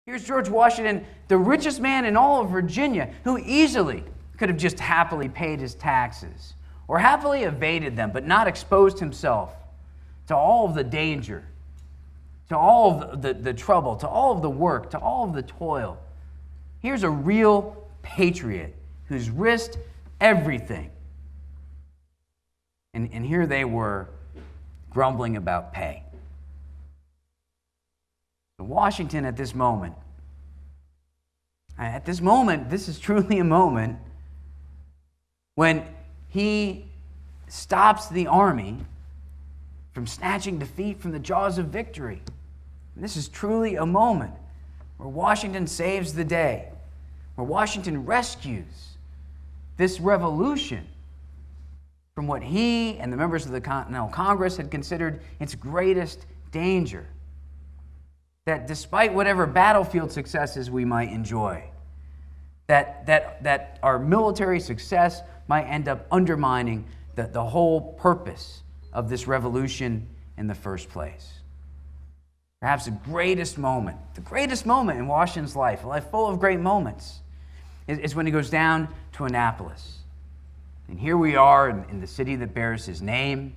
Here's George Washington, the richest man in all of Virginia, who easily could have just happily paid his taxes or happily evaded them, but not exposed himself to all of the danger, to all of the trouble, to all of the work, to all of the toil. Here's a real patriot who's risked everything. And here they were grumbling about pay. Washington at this moment, this is truly a moment when he stops the army from snatching defeat from the jaws of victory. And this is truly a moment where Washington saves the day, where Washington rescues this revolution from what he and the members of the Continental Congress had considered its greatest danger. That despite whatever battlefield successes we might enjoy, that our military success might end up undermining the whole purpose of this revolution in the first place. Perhaps the greatest moment in Washington's life, a life full of great moments, is when he goes down to Annapolis. And here we are in the city that bears his name.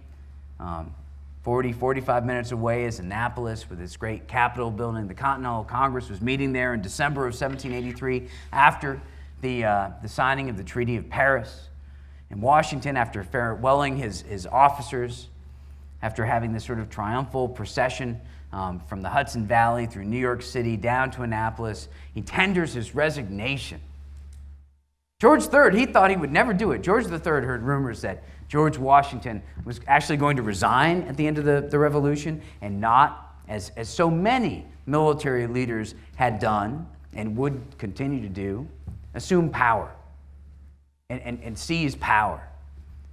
45 minutes away is Annapolis with its great Capitol building. The Continental Congress was meeting there in December of 1783 after the signing of the Treaty of Paris. And Washington, after farewelling his officers, after having this sort of triumphal procession from the Hudson Valley through New York City down to Annapolis, he tenders his resignation. George III, he thought he would never do it. George III heard rumors that George Washington was actually going to resign at the end of the revolution and not, as so many military leaders had done and would continue to do, assume power and seize power.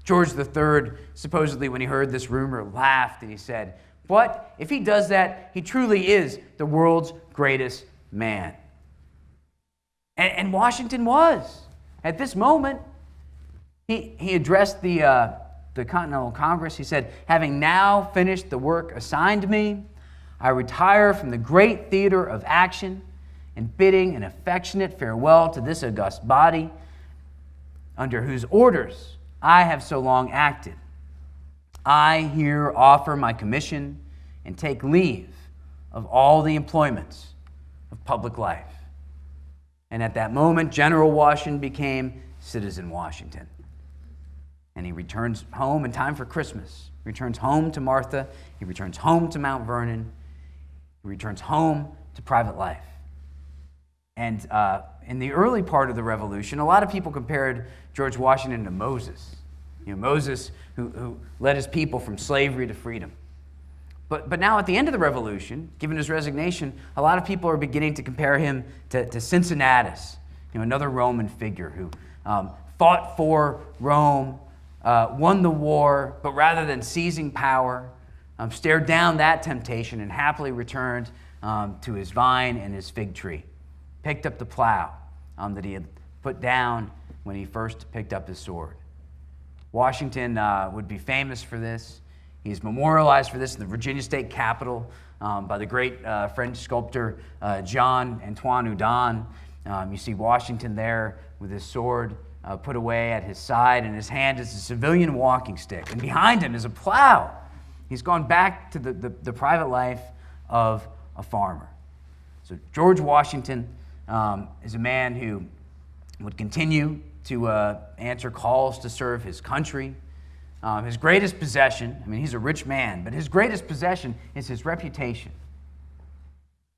George III, supposedly when he heard this rumor, laughed and he said, "What? If he does that, he truly is the world's greatest man." And Washington was. At this moment, he addressed the Continental Congress. He said, "Having now finished the work assigned me, I retire from the great theater of action and bidding an affectionate farewell to this august body under whose orders I have so long acted. I here offer my commission and take leave of all the employments of public life." And at that moment, General Washington became Citizen Washington. And he returns home in time for Christmas. He returns home to Martha. He returns home to Mount Vernon. He returns home to private life. And in the early part of the Revolution, a lot of people compared George Washington to Moses. Moses who led his people from slavery to freedom. But now at the end of the Revolution, given his resignation, a lot of people are beginning to compare him to Cincinnatus, another Roman figure who fought for Rome, won the war, but rather than seizing power, stared down that temptation and happily returned to his vine and his fig tree, picked up the plow that he had put down when he first picked up his sword. Washington would be famous for this. He's memorialized for this in the Virginia State Capitol by the great French sculptor Jean-Antoine Houdon. You see Washington there with his sword put away at his side, and his hand is a civilian walking stick. And behind him is a plow. He's gone back to the private life of a farmer. So George Washington is a man who would continue to answer calls to serve his country. His greatest possession, he's a rich man, but his greatest possession is his reputation.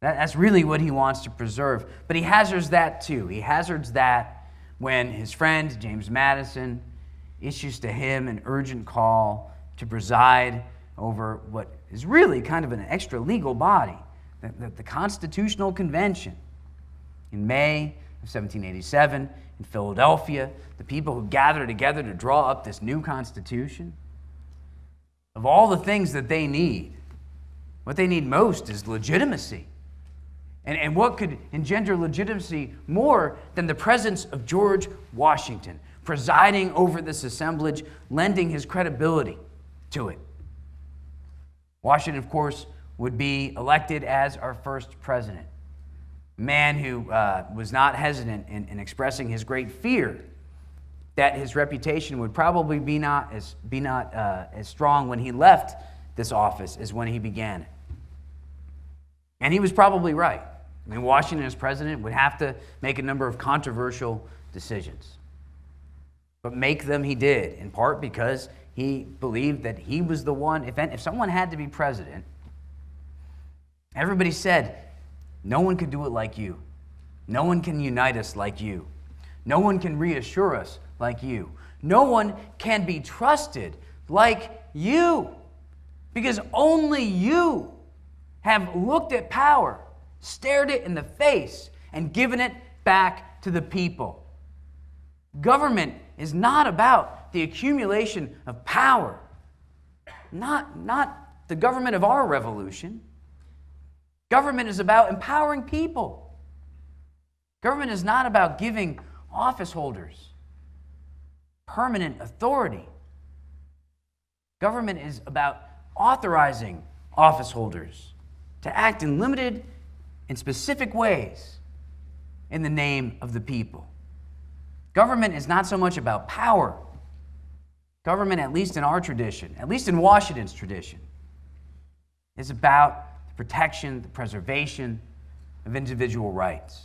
That's really what he wants to preserve. But he hazards that too. He hazards that when his friend, James Madison, issues to him an urgent call to preside over what is really kind of an extra legal body, the Constitutional Convention. In May of 1787, in Philadelphia, the people who gather together to draw up this new Constitution, of all the things that they need, what they need most is legitimacy. And what could engender legitimacy more than the presence of George Washington presiding over this assemblage, lending his credibility to it? Washington, of course, would be elected as our first president. a man who was not hesitant in expressing his great fear that his reputation would probably be not as strong when he left this office as when he began it. And he was probably right. I mean, Washington as president would have to make a number of controversial decisions. But make them he did, in part because he believed that he was the one, if someone had to be president, everybody said, no one could do it like you. No one can unite us like you. No one can reassure us like you. No one can be trusted like you. Because only you have looked at power, stared it in the face, and given it back to the people. Government is not about the accumulation of power. Not the government of our revolution. Government is about empowering people. Government is not about giving office holders permanent authority. Government is about authorizing office holders to act in limited and specific ways in the name of the people. Government is not so much about power. Government, at least in our tradition, at least in Washington's tradition, is about the protection, the preservation of individual rights.